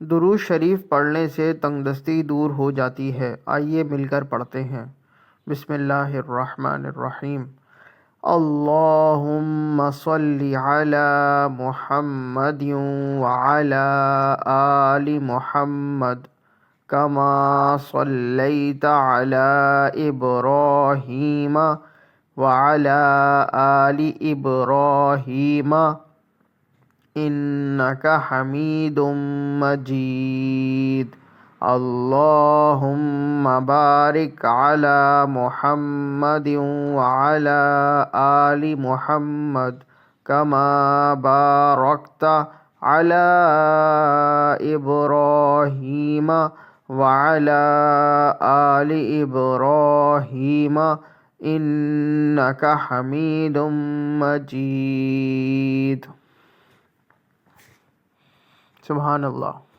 درود شریف پڑھنے سے تنگدستی دور ہو جاتی ہے۔ آئیے مل کر پڑھتے ہیں۔ بسم اللہ الرحمن الرحیم۔ اللہم صلی علی محمد وعلی آل محمد کما صلیت علی ابراہیم وعلی آل ابراہیم انک حمید مجید۔ اللہم بارک علی محمد وعلی آل محمد کما بارکت علی ابراہیم وعلی آل ابراہیم انک حمید مجید۔ سبحان اللہ۔